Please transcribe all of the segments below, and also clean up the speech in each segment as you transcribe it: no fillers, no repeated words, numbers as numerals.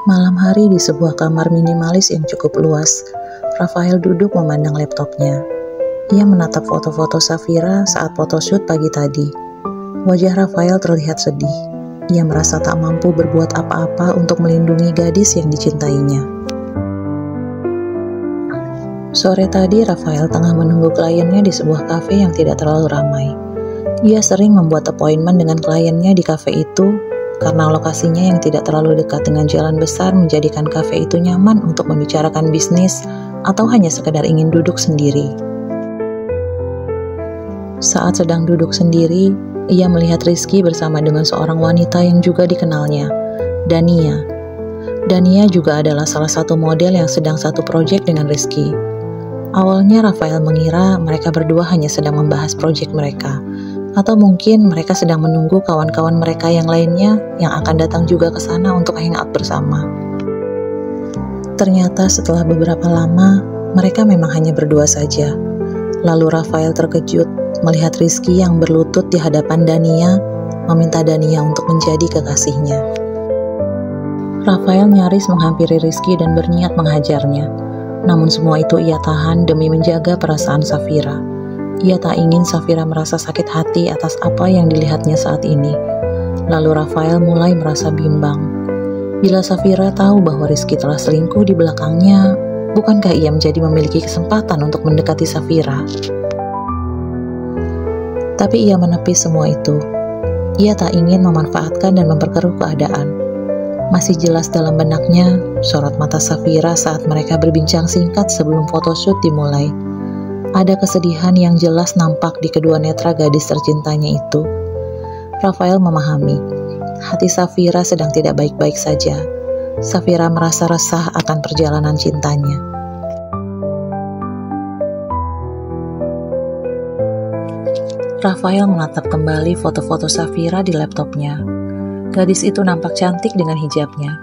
Malam hari di sebuah kamar minimalis yang cukup luas, Rafael duduk memandang laptopnya. Ia menatap foto-foto Safira saat photoshoot pagi tadi. Wajah Rafael terlihat sedih. Ia merasa tak mampu berbuat apa-apa untuk melindungi gadis yang dicintainya. Sore tadi, Rafael tengah menunggu kliennya di sebuah kafe yang tidak terlalu ramai. Ia sering membuat appointment dengan kliennya di kafe itu karena lokasinya yang tidak terlalu dekat dengan jalan besar menjadikan kafe itu nyaman untuk membicarakan bisnis atau hanya sekedar ingin duduk sendiri. Saat sedang duduk sendiri, ia melihat Rizky bersama dengan seorang wanita yang juga dikenalnya, Dania. Dania juga adalah salah satu model yang sedang satu proyek dengan Rizky. Awalnya Rafael mengira mereka berdua hanya sedang membahas proyek mereka, atau mungkin mereka sedang menunggu kawan-kawan mereka yang lainnya yang akan datang juga ke sana untuk hangout bersama. Ternyata setelah beberapa lama, mereka memang hanya berdua saja. Lalu Rafael terkejut melihat Rizky yang berlutut di hadapan Dania, meminta Dania untuk menjadi kekasihnya. Rafael nyaris menghampiri Rizky dan berniat menghajarnya. Namun semua itu ia tahan demi menjaga perasaan Safira. Ia tak ingin Safira merasa sakit hati atas apa yang dilihatnya saat ini. Lalu Rafael mulai merasa bimbang. Bila Safira tahu bahwa Rizky telah selingkuh di belakangnya, bukankah ia menjadi memiliki kesempatan untuk mendekati Safira? Tapi ia menepis semua itu. Ia tak ingin memanfaatkan dan memperkeruh keadaan. Masih jelas dalam benaknya sorot mata Safira saat mereka berbincang singkat sebelum photoshoot dimulai. Ada kesedihan yang jelas nampak di kedua netra gadis tercintanya itu. Rafael memahami, hati Safira sedang tidak baik-baik saja. Safira merasa resah akan perjalanan cintanya. Rafael menatap kembali foto-foto Safira di laptopnya. Gadis itu nampak cantik dengan hijabnya.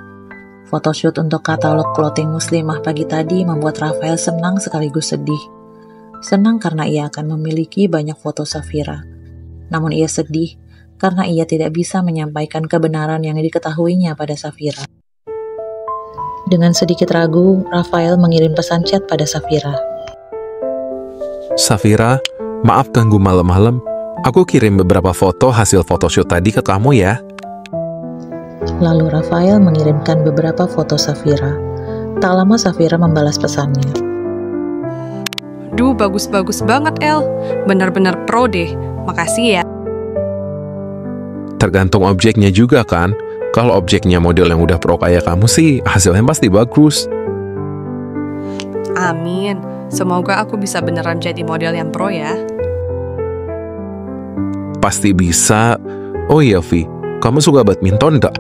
Photoshoot untuk katalog clothing muslimah pagi tadi membuat Rafael senang sekaligus sedih. Senang karena ia akan memiliki banyak foto Safira. Namun ia sedih karena ia tidak bisa menyampaikan kebenaran yang diketahuinya pada Safira. Dengan sedikit ragu, Rafael mengirim pesan chat pada Safira. Safira, maaf ganggu malam-malam. Aku kirim beberapa foto hasil photoshoot tadi ke kamu ya. Lalu Rafael mengirimkan beberapa foto Safira. Tak lama Safira membalas pesannya. Duh, bagus-bagus banget, El. Benar-benar pro deh. Makasih ya. Tergantung objeknya juga kan. Kalau objeknya model yang udah pro kayak kamu sih, hasilnya pasti bagus. Amin. Semoga aku bisa beneran jadi model yang pro ya. Pasti bisa. Oh iya, Vi. Kamu suka badminton gak?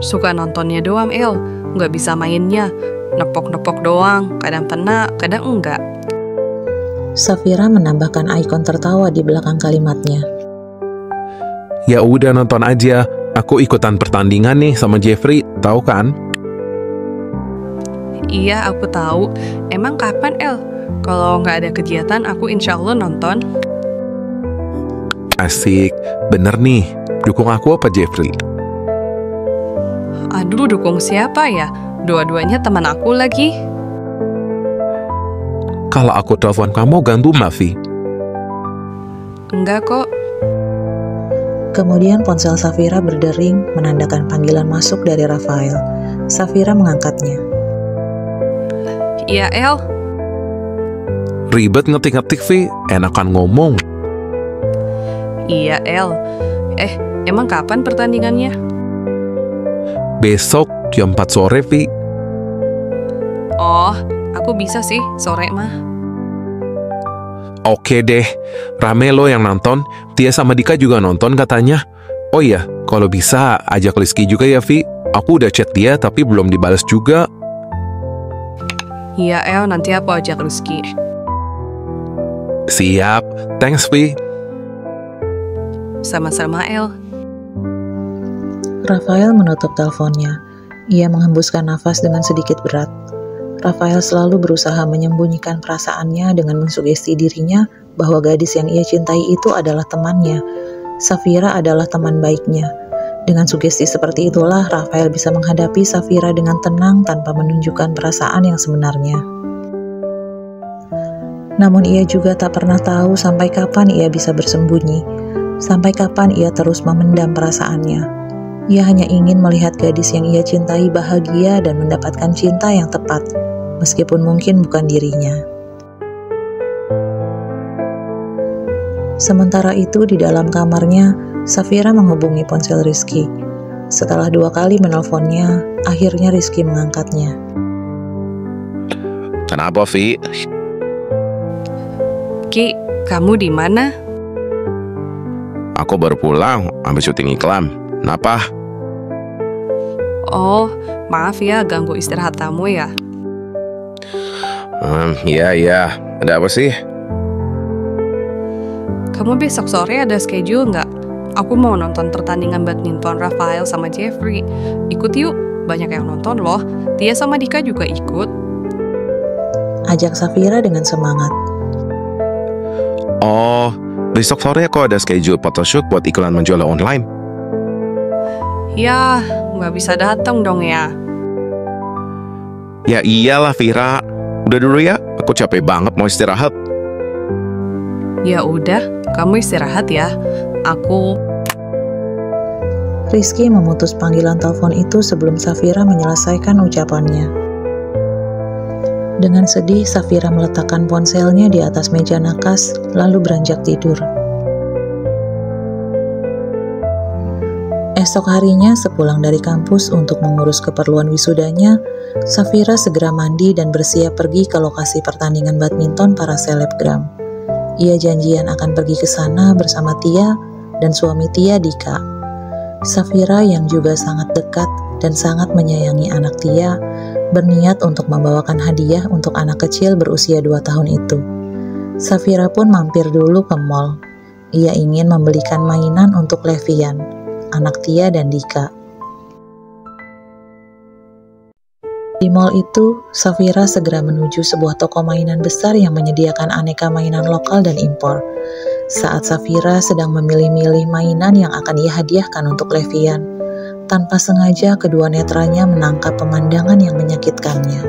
Suka nontonnya doang, El. Nggak bisa mainnya. Nepok-nepok doang, kadang kena, kadang enggak. Safira menambahkan ikon tertawa di belakang kalimatnya. Ya udah nonton aja. Aku ikutan pertandingan nih sama Jeffrey, tahu kan? Iya, aku tahu. Emang kapan, El? Kalau nggak ada kegiatan, aku insya Allah nonton. Asik, bener nih. Dukung aku apa Jeffrey? Aduh, dukung siapa ya? Dua-duanya teman aku lagi. Kalau aku telepon kamu ganggu nggak, Vi? Enggak kok. Kemudian ponsel Safira berdering menandakan panggilan masuk dari Rafael. Safira mengangkatnya. Iya, El. Ribet ngetik-ngetik, Vi. Enakan ngomong. Iya, El. Emang kapan pertandingannya? Besok jam 4 sore, Vi. Oh, aku bisa sih, sore mah. Oke deh, rame lo yang nonton. Tia sama Dika juga nonton katanya. Oh iya, kalau bisa ajak Rizky juga ya, Vi. Aku udah chat dia tapi belum dibalas juga. Iya, El, nanti aku ajak Rizky. Siap, thanks, Vi. Sama-sama, El. Rafael menutup teleponnya. Ia menghembuskan nafas dengan sedikit berat. Rafael selalu berusaha menyembunyikan perasaannya dengan mensugesti dirinya bahwa gadis yang ia cintai itu adalah temannya. Safira adalah teman baiknya. Dengan sugesti seperti itulah Rafael bisa menghadapi Safira dengan tenang tanpa menunjukkan perasaan yang sebenarnya. Namun ia juga tak pernah tahu sampai kapan ia bisa bersembunyi, sampai kapan ia terus memendam perasaannya. Ia hanya ingin melihat gadis yang ia cintai bahagia dan mendapatkan cinta yang tepat, meskipun mungkin bukan dirinya. Sementara itu di dalam kamarnya, Safira menghubungi ponsel Rizky. Setelah 2 kali menelponnya, akhirnya Rizky mengangkatnya. Kenapa, Vi? Ki, kamu di mana? Aku baru pulang, habis syuting iklan. Kenapa? Oh, maaf ya ganggu istirahat kamu ya. Iya. Ada apa sih? Kamu besok sore ada schedule nggak? Aku mau nonton pertandingan badminton Rafael sama Jeffrey. Ikut yuk, banyak yang nonton loh. Tia sama Dika juga ikut. Ajak Safira dengan semangat. Oh, besok sore aku ada schedule photoshoot buat iklan menjual online. Ya, nggak bisa datang dong ya. Ya iyalah, Vira. Udah dulu ya, aku capek banget mau istirahat. Ya udah, kamu istirahat ya. Rizky memutus panggilan telepon itu sebelum Safira menyelesaikan ucapannya. Dengan sedih, Safira meletakkan ponselnya di atas meja nakas, lalu beranjak tidur. Esok harinya, sepulang dari kampus untuk mengurus keperluan wisudanya, Safira segera mandi dan bersiap pergi ke lokasi pertandingan badminton para selebgram. Ia janjian akan pergi ke sana bersama Tia dan suami Tia, Dika. Safira yang juga sangat dekat dan sangat menyayangi anak Tia, berniat untuk membawakan hadiah untuk anak kecil berusia 2 tahun itu. Safira pun mampir dulu ke mall. Ia ingin membelikan mainan untuk Levian, anak Tia dan Dika. Di mall itu, Safira segera menuju sebuah toko mainan besar yang menyediakan aneka mainan lokal dan impor. Saat Safira sedang memilih-milih mainan yang akan ia hadiahkan untuk Levian, tanpa sengaja kedua netranya menangkap pemandangan yang menyakitkannya.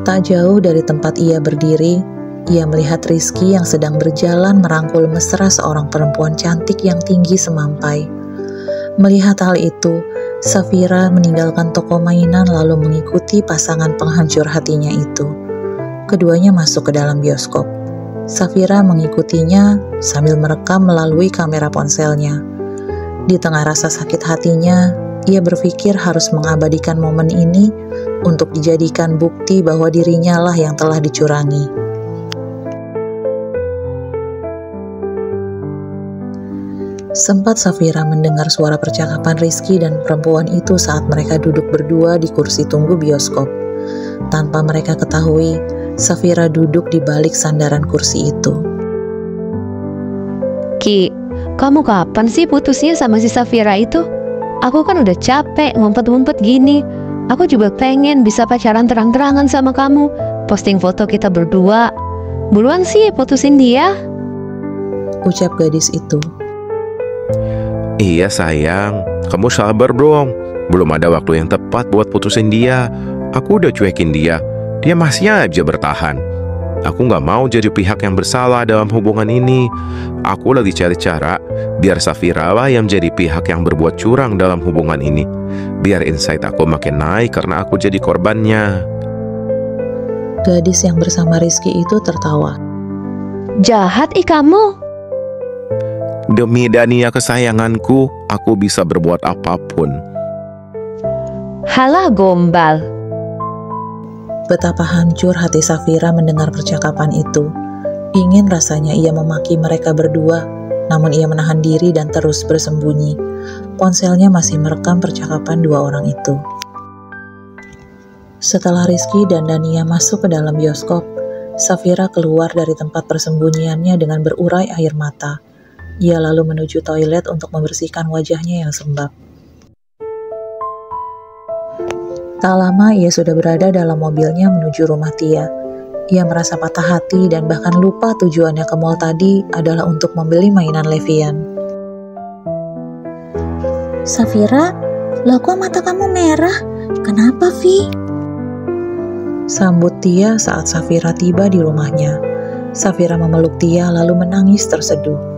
Tak jauh dari tempat ia berdiri, ia melihat Rizky yang sedang berjalan merangkul mesra seorang perempuan cantik yang tinggi semampai. Melihat hal itu, Safira meninggalkan toko mainan lalu mengikuti pasangan penghancur hatinya itu. Keduanya masuk ke dalam bioskop. Safira mengikutinya sambil merekam melalui kamera ponselnya. Di tengah rasa sakit hatinya, ia berpikir harus mengabadikan momen ini untuk dijadikan bukti bahwa dirinya lah yang telah dicurangi. Sempat Safira mendengar suara percakapan Rizky dan perempuan itu saat mereka duduk berdua di kursi tunggu bioskop. Tanpa mereka ketahui, Safira duduk di balik sandaran kursi itu. Ki, kamu kapan sih putusnya sama si Safira itu? Aku kan udah capek ngumpet-ngumpet gini. Aku juga pengen bisa pacaran terang-terangan sama kamu, posting foto kita berdua. Buruan sih putusin dia, ucap gadis itu. Iya sayang, kamu sabar dong. Belum ada waktu yang tepat buat putusin dia. Aku udah cuekin dia. Dia masih aja bertahan. Aku gak mau jadi pihak yang bersalah dalam hubungan ini. Aku lagi cari cara biar Safira lah yang jadi pihak yang berbuat curang dalam hubungan ini. Biar insight aku makin naik karena aku jadi korbannya. Gadis yang bersama Rizky itu tertawa. Jahat kamu. Demi Dania kesayanganku, aku bisa berbuat apapun. Halah gombal. Betapa hancur hati Safira mendengar percakapan itu. Ingin rasanya ia memaki mereka berdua, namun ia menahan diri dan terus bersembunyi. Ponselnya masih merekam percakapan dua orang itu. Setelah Rizky dan Dania masuk ke dalam bioskop, Safira keluar dari tempat persembunyiannya dengan berurai air mata. Ia lalu menuju toilet untuk membersihkan wajahnya yang sembab. Tak lama ia sudah berada dalam mobilnya menuju rumah Tia. Ia merasa patah hati dan bahkan lupa tujuannya ke mall tadi adalah untuk membeli mainan Levian. Safira, loh kok mata kamu merah? Kenapa, Vi? Sambut Tia saat Safira tiba di rumahnya. Safira memeluk Tia lalu menangis terseduh.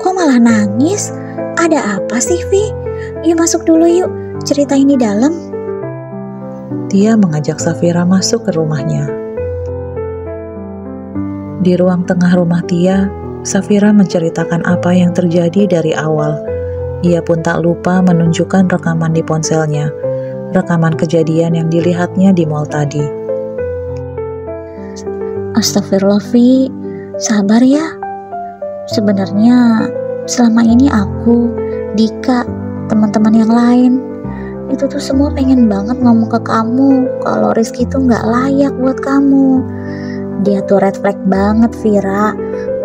Kok malah nangis? Ada apa sih, Vi? Yuk masuk dulu yuk, ceritain di dalam. Tia mengajak Safira masuk ke rumahnya. Di ruang tengah rumah Tia, Safira menceritakan apa yang terjadi dari awal. Ia pun tak lupa menunjukkan rekaman di ponselnya, rekaman kejadian yang dilihatnya di mall tadi. Astagfirullah, Vi, sabar ya. Sebenarnya selama ini aku, Dika, teman-teman yang lain, itu tuh semua pengen banget ngomong ke kamu kalau Rizky tuh gak layak buat kamu. Dia tuh red flag banget, Vira.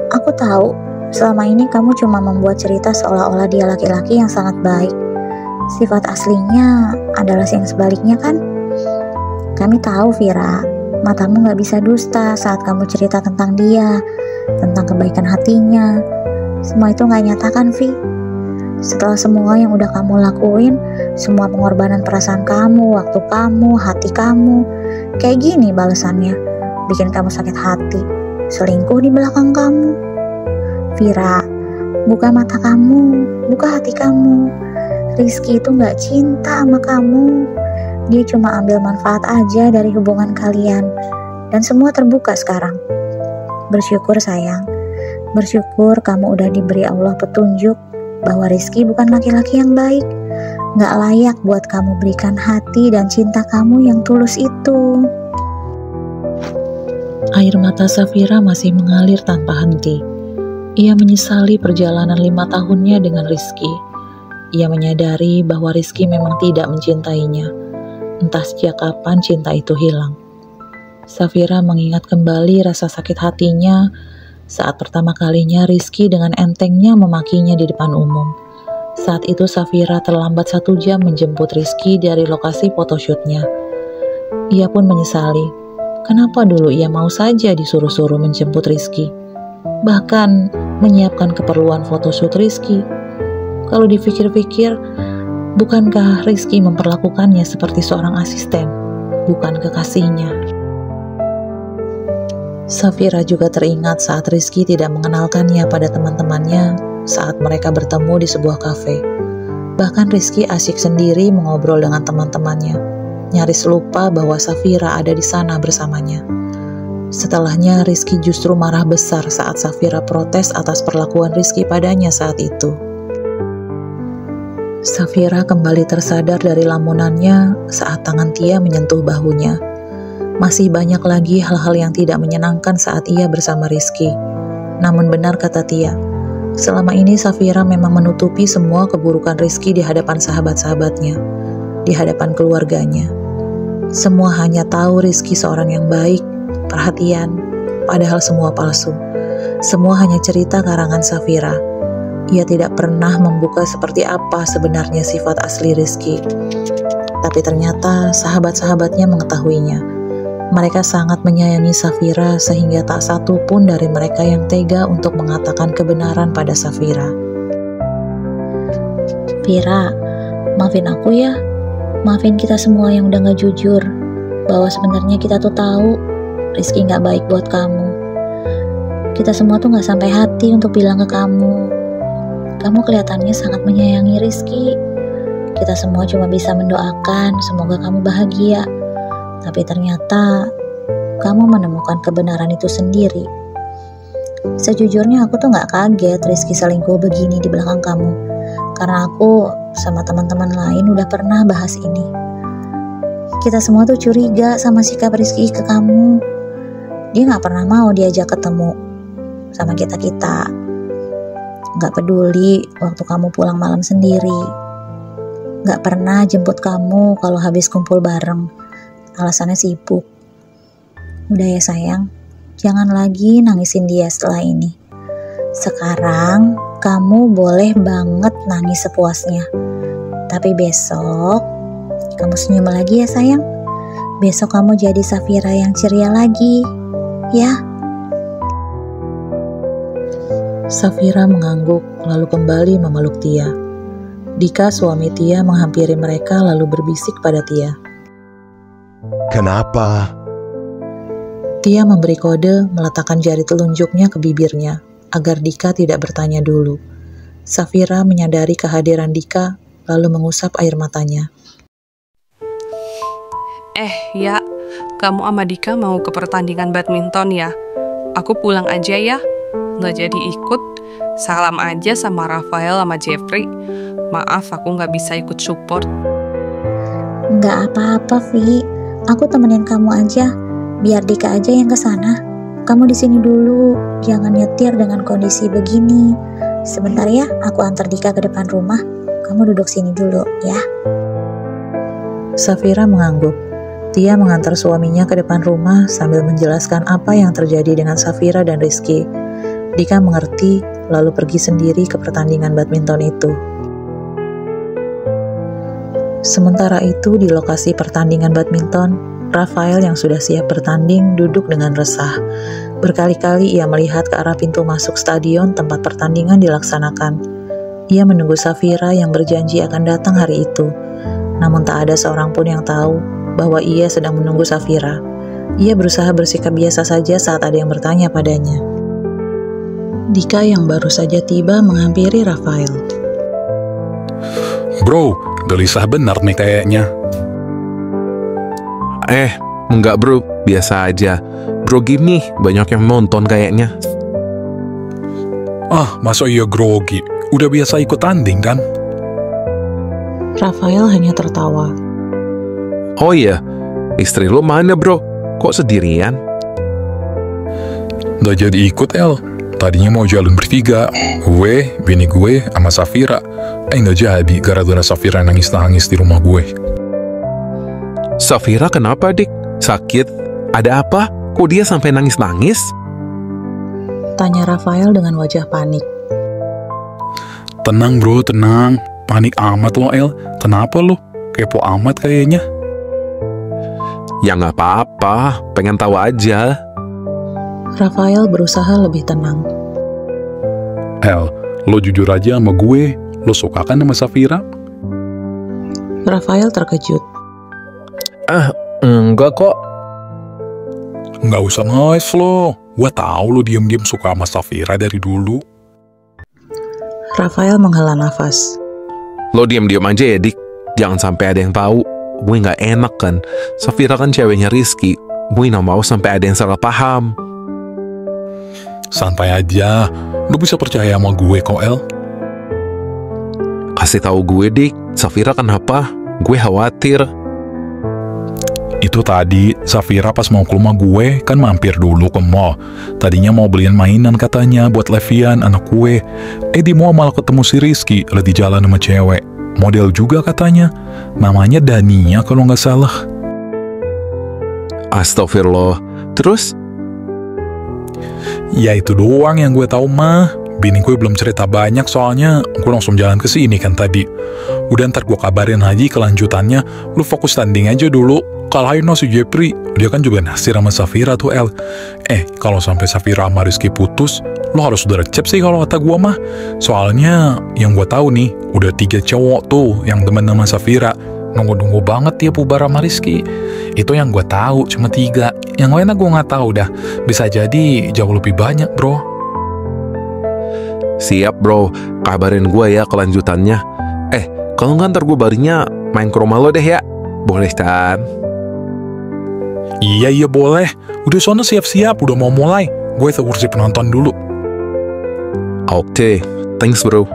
Aku tahu selama ini kamu cuma membuat cerita seolah-olah dia laki-laki yang sangat baik. Sifat aslinya adalah yang sebaliknya kan? Kami tahu, Vira, matamu gak bisa dusta saat kamu cerita tentang dia, tentang kebaikan hatinya. Semua itu gak nyata kan, Vi? Setelah semua yang udah kamu lakuin, semua pengorbanan perasaan kamu, waktu kamu, hati kamu, kayak gini balasannya, bikin kamu sakit hati, selingkuh di belakang kamu. Vira, buka mata kamu, buka hati kamu. Rizky itu gak cinta sama kamu. Dia cuma ambil manfaat aja dari hubungan kalian. Dan semua terbuka sekarang. Bersyukur sayang. Bersyukur kamu udah diberi Allah petunjuk bahwa Rizky bukan laki-laki yang baik. Gak layak buat kamu berikan hati dan cinta kamu yang tulus itu. Air mata Safira masih mengalir tanpa henti. Ia menyesali perjalanan 5 tahunnya dengan Rizky. Ia menyadari bahwa Rizky memang tidak mencintainya. Entah sejak kapan cinta itu hilang. Safira mengingat kembali rasa sakit hatinya saat pertama kalinya Rizky dengan entengnya memakinya di depan umum. Saat itu Safira terlambat 1 jam menjemput Rizky dari lokasi photoshootnya. Ia pun menyesali, kenapa dulu ia mau saja disuruh-suruh menjemput Rizky, bahkan menyiapkan keperluan photoshoot Rizky. Kalau dipikir-pikir, bukankah Rizky memperlakukannya seperti seorang asisten, bukan kekasihnya? Safira juga teringat saat Rizky tidak mengenalkannya pada teman-temannya saat mereka bertemu di sebuah kafe. Bahkan Rizky asyik sendiri mengobrol dengan teman-temannya, nyaris lupa bahwa Safira ada di sana bersamanya. Setelahnya Rizky justru marah besar saat Safira protes atas perlakuan Rizky padanya saat itu. Safira kembali tersadar dari lamunannya saat tangan Tia menyentuh bahunya. Masih banyak lagi hal-hal yang tidak menyenangkan saat ia bersama Rizky. Namun benar kata Tia, selama ini Safira memang menutupi semua keburukan Rizky di hadapan sahabat-sahabatnya, di hadapan keluarganya. Semua hanya tahu Rizky seorang yang baik, perhatian, padahal semua palsu. Semua hanya cerita karangan Safira. Ia tidak pernah membuka seperti apa sebenarnya sifat asli Rizky. Tapi ternyata sahabat-sahabatnya mengetahuinya. Mereka sangat menyayangi Safira sehingga tak satu pun dari mereka yang tega untuk mengatakan kebenaran pada Safira. Vira, maafin aku ya. Maafin kita semua yang udah gak jujur, bahwa sebenarnya kita tuh tahu Rizky gak baik buat kamu. Kita semua tuh gak sampai hati untuk bilang ke kamu. Kamu kelihatannya sangat menyayangi Rizky. Kita semua cuma bisa mendoakan semoga kamu bahagia. Tapi ternyata kamu menemukan kebenaran itu sendiri. Sejujurnya aku tuh gak kaget Rizky selingkuh begini di belakang kamu. Karena aku sama teman-teman lain udah pernah bahas ini. Kita semua tuh curiga sama sikap Rizky ke kamu. Dia gak pernah mau diajak ketemu sama kita-kita. Gak peduli waktu kamu pulang malam sendiri. Gak pernah jemput kamu kalau habis kumpul bareng. Alasannya sibuk. Udah ya sayang, jangan lagi nangisin dia setelah ini. Sekarang kamu boleh banget nangis sepuasnya. Tapi besok kamu senyum lagi ya sayang. Besok kamu jadi Safira yang ceria lagi, ya. Safira mengangguk lalu kembali memeluk Tia. Dika, suami Tia, menghampiri mereka lalu berbisik pada Tia. Kenapa? Tia memberi kode meletakkan jari telunjuknya ke bibirnya agar Dika tidak bertanya dulu. Safira menyadari kehadiran Dika lalu mengusap air matanya. Ya, kamu sama Dika mau ke pertandingan badminton ya? Aku pulang aja ya, nggak jadi ikut. Salam aja sama Rafael sama Jeffrey. Maaf, aku nggak bisa ikut support. Nggak apa-apa, Vi. Aku temenin kamu aja. Biar Dika aja yang kesana. Kamu di sini dulu. Jangan nyetir dengan kondisi begini. Sebentar ya, aku antar Dika ke depan rumah. Kamu duduk sini dulu, ya. Safira mengangguk. Tia mengantar suaminya ke depan rumah sambil menjelaskan apa yang terjadi dengan Safira dan Rizky. Dika mengerti, lalu pergi sendiri ke pertandingan badminton itu. Sementara itu di lokasi pertandingan badminton, Rafael yang sudah siap bertanding duduk dengan resah. Berkali-kali ia melihat ke arah pintu masuk stadion tempat pertandingan dilaksanakan. Ia menunggu Safira yang berjanji akan datang hari itu. Namun tak ada seorang pun yang tahu bahwa ia sedang menunggu Safira. Ia berusaha bersikap biasa saja saat ada yang bertanya padanya. Dika yang baru saja tiba menghampiri Rafael. Bro, gelisah benar nih kayaknya. Enggak bro, biasa aja. Bro gini, banyak yang nonton kayaknya. Masa iya grogi? Udah biasa ikut tanding kan? Rafael hanya tertawa. Oh iya, istri lo mana bro? Kok sendirian? Nggak jadi ikut El. Tadinya mau jalan bertiga. Gue, bini gue, sama Safira. Nggak jadi gara-gara Safira nangis-nangis di rumah gue. Safira kenapa dik? Sakit? Ada apa? Kok dia sampai nangis-nangis? Tanya Rafael dengan wajah panik. Tenang bro, tenang. Panik amat lo El. Kenapa lo? Kepo amat kayaknya. Ya nggak apa-apa, pengen tahu aja. Rafael berusaha lebih tenang. El, lo jujur aja sama gue. Lo suka kan sama Safira? Rafael terkejut. Enggak kok. Nggak usah ngeles lo. Gue tahu lo diam-diam suka sama Safira dari dulu. Rafael menghela nafas. Lo diam-diam aja ya dik. Jangan sampai ada yang tahu. Gue nggak enak kan. Safira kan ceweknya Rizky. Gue nggak mau sampai ada yang salah paham. Santai aja. Lo bisa percaya sama gue kok El. Kasih tahu gue dik. Safira kenapa? Gue khawatir. Itu tadi Safira pas mau ke rumah gue kan mampir dulu ke mall. Tadinya mau beliin mainan katanya buat Levian anak gue. Di mall malah ketemu si Rizky lagi jalan sama cewek. Model juga katanya. Namanya Dania kalau nggak salah. Astagfirullah. Terus? Ya itu doang yang gue tahu mah. Bini gue belum cerita banyak soalnya gue langsung jalan ke sini kan tadi. Udah ntar gue kabarin lagi kelanjutannya. Lu fokus tanding aja dulu. Kalahin no si Jeffrey. Dia kan juga naksir sama Safira tuh El. Kalau sampai Safira sama Rizky putus, lo harus udah recep sih kalau kata gue mah. Soalnya yang gue tahu nih, udah 3 cowok tuh yang temen sama Safira. Nunggu-nunggu banget dia bubar sama Rizky. Itu yang gue tahu cuma 3. Yang lainnya gue nggak tahu dah. Bisa jadi jauh lebih banyak bro. Siap bro, kabarin gue ya kelanjutannya. Kalau nggak ntar gue barunya main ke rumah lo deh ya. Boleh kan? Iya boleh. Udah sono siap-siap, udah mau mulai. Gue kursi penonton dulu. Oke, thanks bro.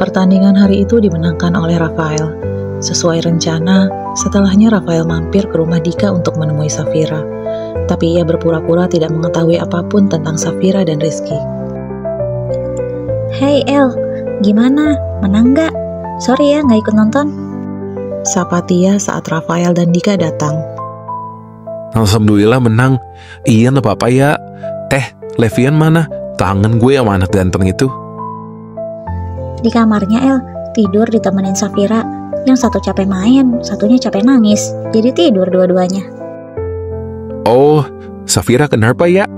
Pertandingan hari itu dimenangkan oleh Rafael. Sesuai rencana, setelahnya Rafael mampir ke rumah Dika untuk menemui Safira. Tapi ia berpura-pura tidak mengetahui apapun tentang Safira dan Rizky. Hey El, gimana? Menang nggak? Sorry ya nggak ikut nonton. Sapa Tia saat Rafael dan Dika datang. Alhamdulillah menang. Iya nggak apa-apa ya. Levian mana? Tangan gue sama anak ganteng itu. Di kamarnya El, tidur ditemenin Safira. Yang satu capek main, satunya capek nangis. Jadi tidur dua-duanya. Oh, Safira kenapa ya?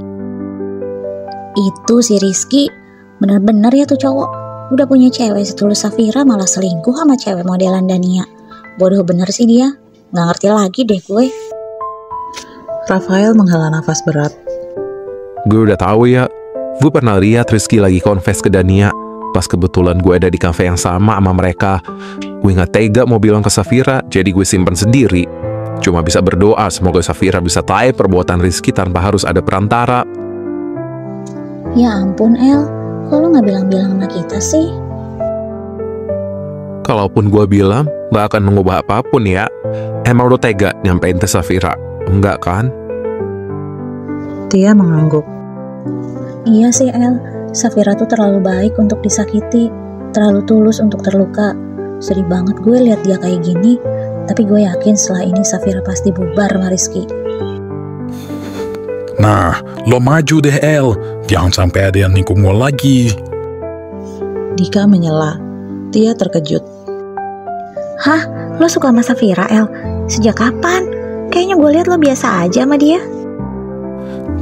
Itu si Rizky bener-bener ya tuh cowok. Udah punya cewek setulus Safira malah selingkuh sama cewek modelan Dania. Bodoh bener sih dia. Gak ngerti lagi deh gue. Rafael menghela nafas berat. Gue udah tahu ya. Gue pernah lihat Rizky lagi confess ke Dania. Pas kebetulan gue ada di kafe yang sama mereka. Gue gak tega mau bilang ke Safira, jadi gue simpan sendiri. Cuma bisa berdoa semoga Safira bisa tahu perbuatan Rizky tanpa harus ada perantara. Ya ampun El, kok lo gak bilang-bilang sama kita sih? Kalaupun gue bilang, gak akan mengubah apapun ya. Emang lo tega nyampein ke Safira? Enggak kan? Tia mengangguk. Iya sih El, Safira tuh terlalu baik untuk disakiti, terlalu tulus untuk terluka. Sedih banget gue lihat dia kayak gini, tapi gue yakin setelah ini Safira pasti bubar sama Rizky. Nah, lo maju deh El, jangan sampai ada yang nikung lo lagi. Dika menyela. Tia terkejut. Hah? Lo suka sama Safira El? Sejak kapan? Kayaknya gue lihat lo biasa aja sama dia.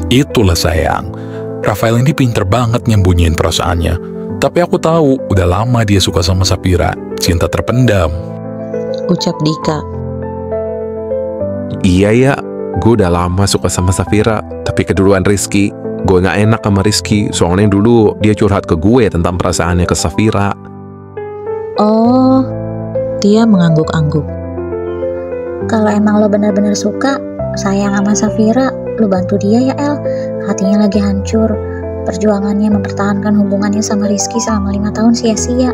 Itulah sayang, Rafael ini pinter banget nyembunyiin perasaannya. Tapi aku tahu, udah lama dia suka sama Safira. Cinta terpendam. Ucap Dika. Iya ya, gue udah lama suka sama Safira. Tapi keduluan Rizky. Gue gak enak sama Rizky, soalnya dulu dia curhat ke gue tentang perasaannya ke Safira. Oh, Tia mengangguk-angguk. kalau emang lo benar-benar suka, sayang sama Safira, lo bantu dia ya El. Hatinya lagi hancur. Perjuangannya mempertahankan hubungannya sama Rizky selama 5 tahun sia-sia.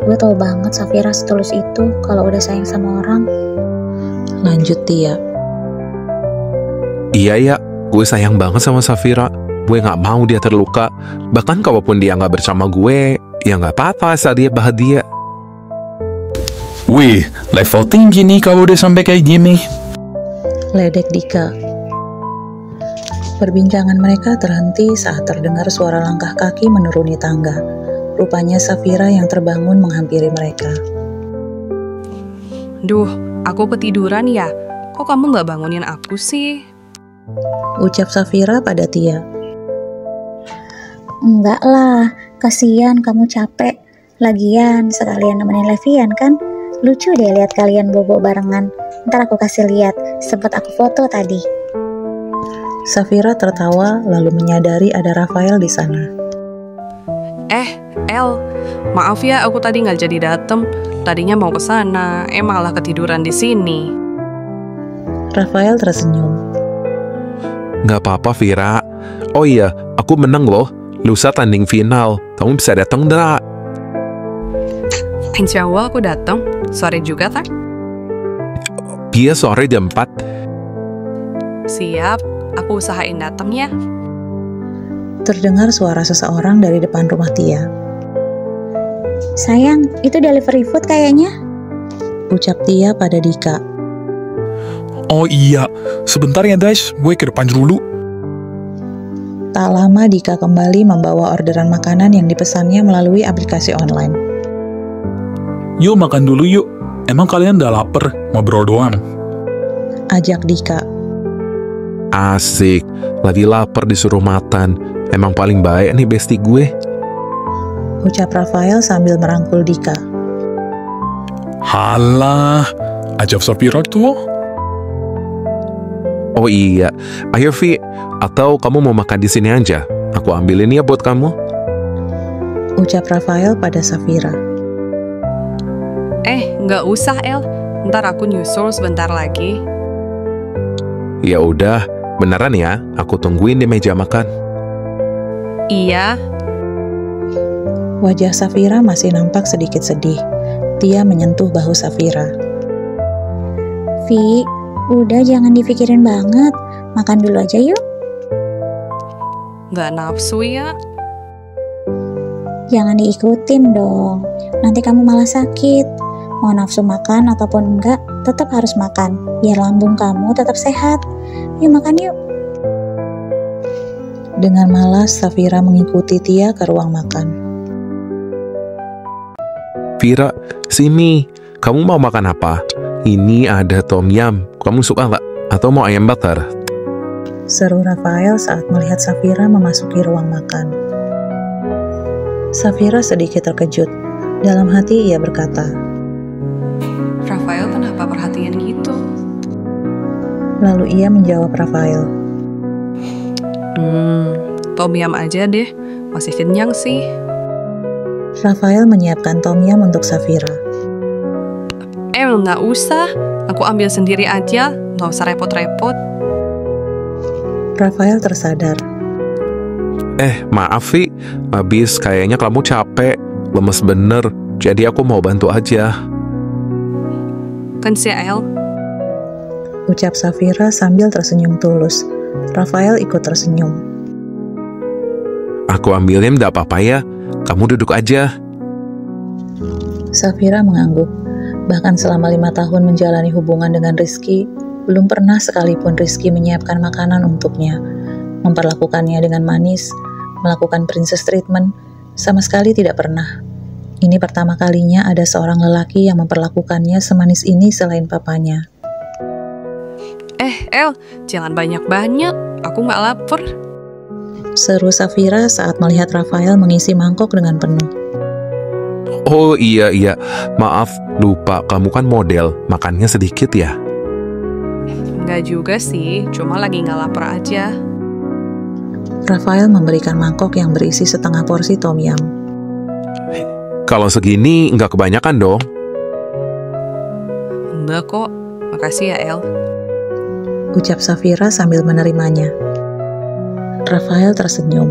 Gue tau banget Safira setulus itu kalau udah sayang sama orang. Lanjut Tia. Iya ya, gue sayang banget sama Safira. Gue gak mau dia terluka. Bahkan kalaupun dia gak bersama gue, ya gak apa-apa asal dia bahagia. Wih, level tinggi nih kalau udah sampai kayak gini. Ledek Dika. Perbincangan mereka terhenti saat terdengar suara langkah kaki menuruni tangga. Rupanya Safira yang terbangun menghampiri mereka. Duh, aku ketiduran ya? Kok kamu gak bangunin aku sih? Ucap Safira pada Tia. Enggak lah, kasihan kamu capek. Lagian sekalian nemenin Levian kan? Lucu deh lihat kalian bobo barengan. Ntar aku kasih lihat, sempat aku foto tadi. Safira tertawa lalu menyadari ada Rafael di sana. El, maaf ya aku tadi nggak jadi dateng. Tadinya mau ke sana, malah ketiduran di sini. Rafael tersenyum. Gak apa-apa Vira. Oh iya, aku menang loh. Lusa tanding final. Kamu bisa datang dah. Insya Allah aku datang. Sore juga tak? Iya sore jam 4. Siap, aku usahain datang ya. Terdengar suara seseorang dari depan rumah Tia. Sayang, itu delivery food kayaknya. Ucap Tia pada Dika. Oh iya, sebentar ya guys, gue ke depan dulu. Tak lama Dika kembali membawa orderan makanan yang dipesannya melalui aplikasi online. Yuk makan dulu yuk. Emang kalian udah lapar, ngobrol doang. Ajak Dika. Asik, lagi lapar disuruh makan. Emang paling baik nih bestie gue. Ucap Rafael sambil merangkul Dika. Halah, ajak Safira tuh. Oh iya, ayo Vi, atau kamu mau makan di sini aja? Aku ambilin ya buat kamu. Ucap Rafael pada Safira. Nggak usah El, ntar aku nyusul sebentar lagi. Ya udah, beneran ya, aku tungguin di meja makan. Iya. Wajah Safira masih nampak sedikit sedih. Tia menyentuh bahu Safira. Vi, udah jangan dipikirin banget. Makan dulu aja yuk. Nggak nafsu ya? Jangan diikutin dong. Nanti kamu malah sakit. Mau nafsu makan ataupun enggak, tetap harus makan. Biar lambung kamu tetap sehat. Yuk makan yuk. Dengan malas, Safira mengikuti Tia ke ruang makan. Vira, sini. Kamu mau makan apa? Ini ada tom yum. Kamu suka nggak? Atau mau ayam bakar? seru Rafael saat melihat Safira memasuki ruang makan. Safira sedikit terkejut. Dalam hati ia berkata, Rafael kenapa perhatian gitu? Lalu ia menjawab Rafael, Tom yum aja deh, masih kenyang sih. Rafael menyiapkan tom yum untuk Safira. Nggak usah, aku ambil sendiri aja, nggak usah repot-repot. Rafael tersadar. Maaf Vi, habis kayaknya kamu capek, lemes bener, jadi aku mau bantu aja. Kan si El, Ucap Safira sambil tersenyum tulus. Rafael ikut tersenyum. Aku ambilin gak apa-apa ya, kamu duduk aja. Safira mengangguk. Bahkan selama 5 tahun menjalani hubungan dengan Rizky, belum pernah sekalipun Rizky menyiapkan makanan untuknya, memperlakukannya dengan manis, melakukan princess treatment, sama sekali tidak pernah. Ini pertama kalinya ada seorang lelaki yang memperlakukannya semanis ini selain papanya. El, jangan banyak-banyak, aku nggak lapar. Seru Safira saat melihat Rafael mengisi mangkok dengan penuh. Oh iya, maaf, lupa kamu kan model, makannya sedikit ya. Nggak juga sih, cuma lagi nggak lapar aja. Rafael memberikan mangkok yang berisi setengah porsi tom yum. Kalau segini nggak kebanyakan dong. Enggak kok, makasih ya El. Ucap Safira sambil menerimanya. Rafael tersenyum.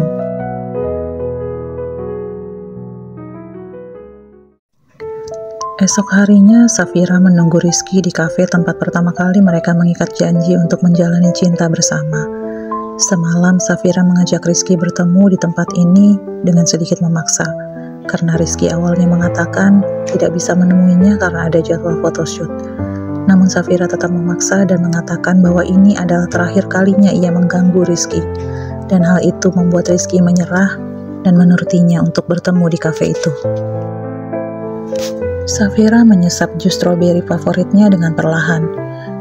Esok harinya, Safira menunggu Rizky di kafe tempat pertama kali mereka mengikat janji untuk menjalani cinta bersama. Semalam, Safira mengajak Rizky bertemu di tempat ini dengan sedikit memaksa, karena Rizky awalnya mengatakan tidak bisa menemuinya karena ada jadwal photoshoot. Namun Safira tetap memaksa dan mengatakan bahwa ini adalah terakhir kalinya ia mengganggu Rizky, dan hal itu membuat Rizky menyerah dan menurutinya untuk bertemu di kafe itu. Safira menyesap jus stroberi favoritnya dengan perlahan.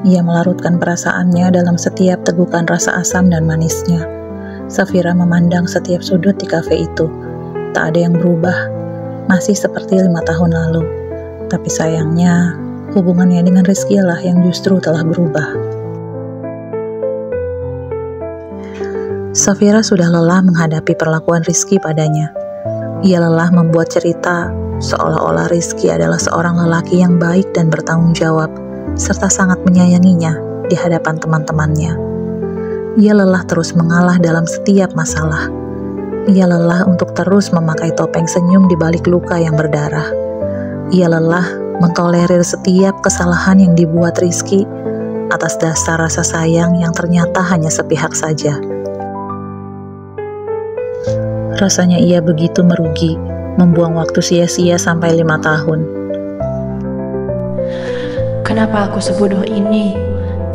Ia melarutkan perasaannya dalam setiap tegukan rasa asam dan manisnya. Safira memandang setiap sudut di kafe itu. Tak ada yang berubah, masih seperti 5 tahun lalu. Tapi sayangnya, hubungannya dengan Rizky lah yang justru telah berubah. Safira sudah lelah menghadapi perlakuan Rizky padanya. Ia lelah membuat cerita seolah-olah Rizky adalah seorang lelaki yang baik dan bertanggung jawab, serta sangat menyayanginya di hadapan teman-temannya. Ia lelah terus mengalah dalam setiap masalah. Ia lelah untuk terus memakai topeng senyum di balik luka yang berdarah. Ia lelah mentolerir setiap kesalahan yang dibuat Rizky atas dasar rasa sayang yang ternyata hanya sepihak saja. Rasanya ia begitu merugi, membuang waktu sia-sia sampai 5 tahun. Kenapa aku sebodoh ini?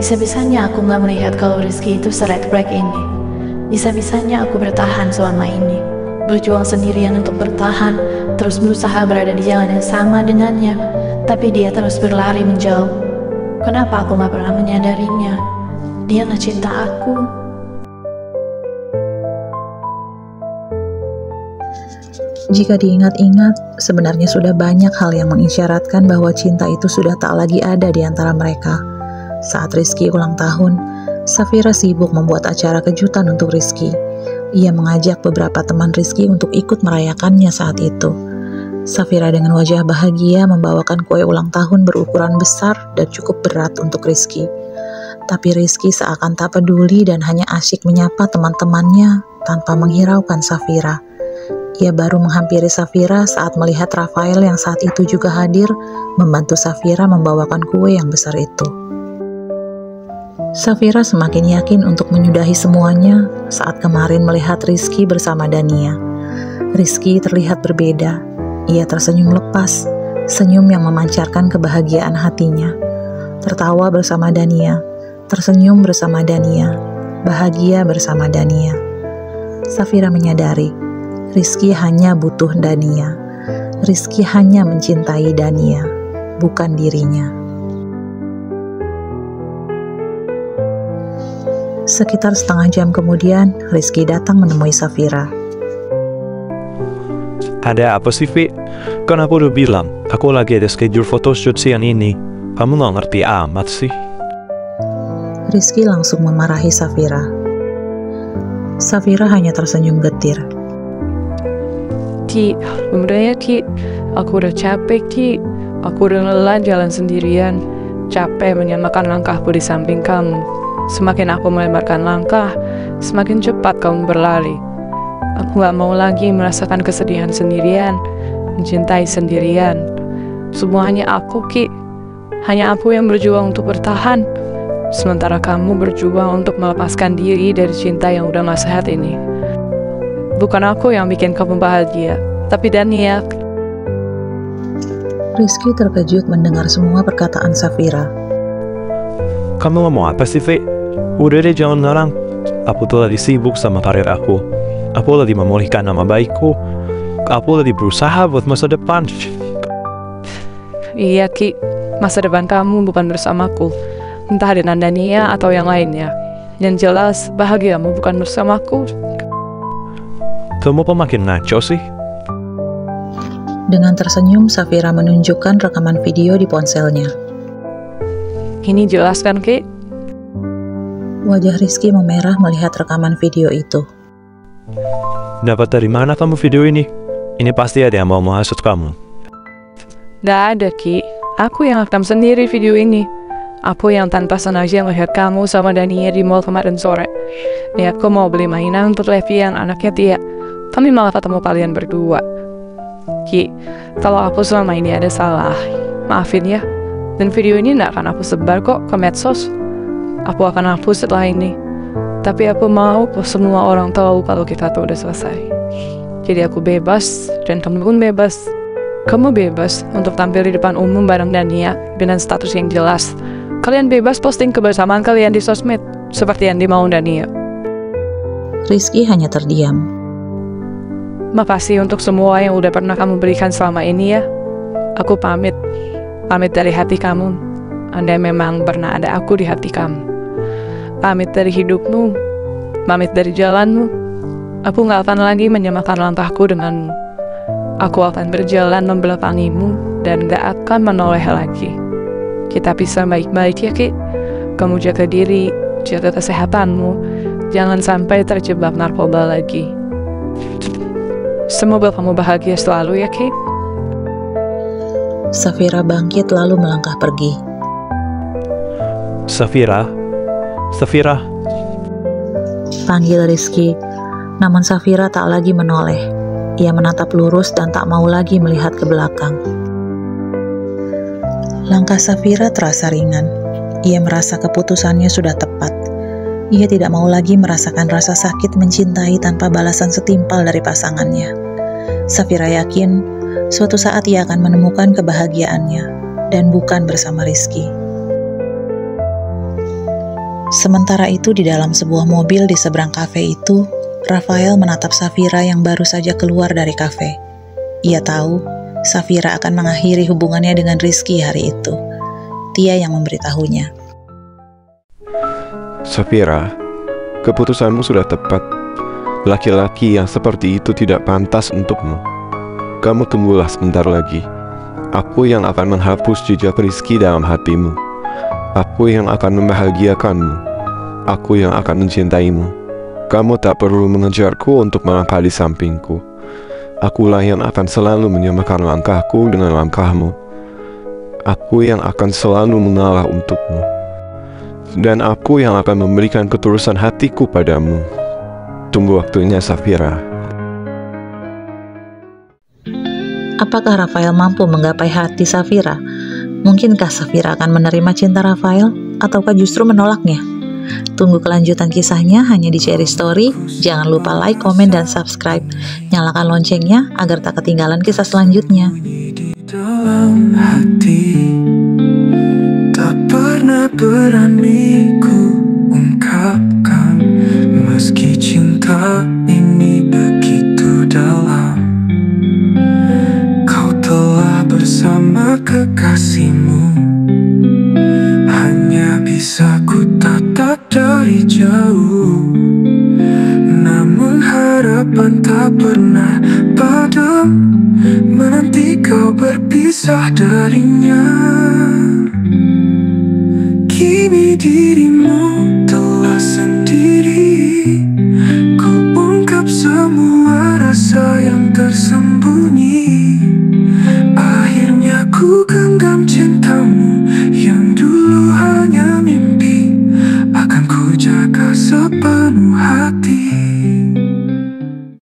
Bisa-bisanya aku gak melihat kalau Rizky itu se-red flag ini. Bisa-bisanya aku bertahan selama ini, berjuang sendirian untuk bertahan, terus berusaha berada di jalan yang sama dengannya, tapi dia terus berlari menjauh. Kenapa aku gak pernah menyadarinya? Dia gak cinta aku. Jika diingat-ingat, sebenarnya sudah banyak hal yang mengisyaratkan bahwa cinta itu sudah tak lagi ada di antara mereka. Saat Rizky ulang tahun, Safira sibuk membuat acara kejutan untuk Rizky. Ia mengajak beberapa teman Rizky untuk ikut merayakannya saat itu. Safira dengan wajah bahagia membawakan kue ulang tahun berukuran besar dan cukup berat untuk Rizky. Tapi Rizky seakan tak peduli dan hanya asyik menyapa teman-temannya tanpa menghiraukan Safira. Ia baru menghampiri Safira saat melihat Rafael yang saat itu juga hadir membantu Safira membawakan kue yang besar itu. Safira semakin yakin untuk menyudahi semuanya saat kemarin melihat Rizky bersama Dania. Rizky terlihat berbeda. Ia tersenyum lepas, senyum yang memancarkan kebahagiaan hatinya. Tertawa bersama Dania, tersenyum bersama Dania, bahagia bersama Dania. Safira menyadari Rizky hanya butuh Dania. Rizky hanya mencintai Dania, bukan dirinya. Sekitar setengah jam kemudian, Rizky datang menemui Safira. Ada apa sih, Vi? Kan aku udah bilang, aku lagi ada schedule photoshoot siang ini. Kamu nggak ngerti amat sih. Rizky langsung memarahi Safira. Safira hanya tersenyum getir. Ki, sebenarnya Ki, aku udah capek Ki. Aku udah lelah jalan sendirian. Capek menyamakan langkahku di samping kamu. Semakin aku melebarkan langkah, semakin cepat kamu berlari. Aku gak mau lagi merasakan kesedihan sendirian, mencintai sendirian. Semuanya aku, Ki. Hanya aku yang berjuang untuk bertahan. Sementara kamu berjuang untuk melepaskan diri dari cinta yang udah gak sehat ini. Bukan aku yang bikin kamu bahagia, tapi Dania. Rizky terkejut mendengar semua perkataan Safira. Kamu ngomong apa sih, Vi? Udah deh, jangan ngarang. Aku tuh lagi sibuk sama karir aku. Aku lagi memulihkan nama baikku. Aku lagi berusaha buat masa depan. Iya, Ki. Masa depan kamu bukan bersamaku. Entah dengan Dania atau yang lainnya. Yang jelas, bahagiamu bukan bersamaku. Kamu pemakin ngaco sih? Dengan tersenyum, Safira menunjukkan rekaman video di ponselnya. Ini jelas kan, Ki? Wajah Rizky memerah melihat rekaman video itu. Dapat dari mana kamu video ini? Ini pasti ada yang mau menghasut kamu. Gak ada, Ki. Aku yang rekam sendiri video ini. Aku yang tanpa sengaja melihat kamu sama Dania di mall kemarin sore. Niatku mau beli mainan untuk Levi yang anaknya Tia. Kami malah ketemu kalian berdua. Ki, kalau aku selama ini ada salah, maafin ya. Dan video ini gak akan aku sebar kok ke medsos. Aku akan hapus setelah ini. Tapi aku mau semua orang tahu kalau kita tuh udah selesai. Jadi aku bebas, dan kamu pun bebas. Kamu bebas untuk tampil di depan umum bareng Dania dengan status yang jelas. Kalian bebas posting kebersamaan kalian di sosmed, seperti yang dimau Dania. Rizky hanya terdiam. Makasih untuk semua yang udah pernah kamu berikan selama ini ya. Aku pamit. Pamit dari hati kamu. Anda memang pernah ada aku di hati kamu. Pamit dari hidupmu, pamit dari jalanmu. Aku gak akan lagi menyamakan langkahku denganmu. Aku akan berjalan membelakangimu dan gak akan menoleh lagi. Kita bisa baik-baik ya, Ki. Kamu jaga diri, jaga kesehatanmu. Jangan sampai terjebak narkoba lagi. Semoga kamu bahagia selalu ya, Ki. Safira bangkit lalu melangkah pergi. Safira? Panggil Rizky, namun Safira tak lagi menoleh. Ia menatap lurus dan tak mau lagi melihat ke belakang. Langkah Safira terasa ringan. Ia merasa keputusannya sudah tepat. Ia tidak mau lagi merasakan rasa sakit mencintai tanpa balasan setimpal dari pasangannya. Safira yakin suatu saat ia akan menemukan kebahagiaannya dan bukan bersama Rizky. Sementara itu di dalam sebuah mobil di seberang kafe itu, Rafael menatap Safira yang baru saja keluar dari kafe. Ia tahu Safira akan mengakhiri hubungannya dengan Rizky hari itu. Tia yang memberitahunya. Safira, keputusanmu sudah tepat. Laki-laki yang seperti itu tidak pantas untukmu. Kamu tunggulah sebentar lagi. Aku yang akan menghapus jejak Rizky dalam hatimu. Aku yang akan membahagiakanmu. Aku yang akan mencintaimu. Kamu tak perlu mengejarku untuk melangkah di sampingku. Akulah yang akan selalu menyamakan langkahku dengan langkahmu. Aku yang akan selalu mengalah untukmu. Dan aku yang akan memberikan ketulusan hatiku padamu. Tunggu waktunya, Safira. Apakah Rafael mampu menggapai hati Safira? Mungkinkah Safira akan menerima cinta Rafael, ataukah justru menolaknya? Tunggu kelanjutan kisahnya hanya di Cherry Story. Jangan lupa like, komen, dan subscribe. Nyalakan loncengnya agar tak ketinggalan kisah selanjutnya. Dalam hati tak pernah berani ku ungkapkan, meski cinta ini begitu dalam. Kau telah bersama kekasihmu, hanya bisa ku tatap dari jauh. tak pernah padam, menanti kau berpisah darinya. Kini dirimu telah sendiri, ku ungkap semua rasa yang tersembunyi. Akhirnya ku genggam cintamu yang dulu hanya mimpi, akan ku jaga sepenuh hati.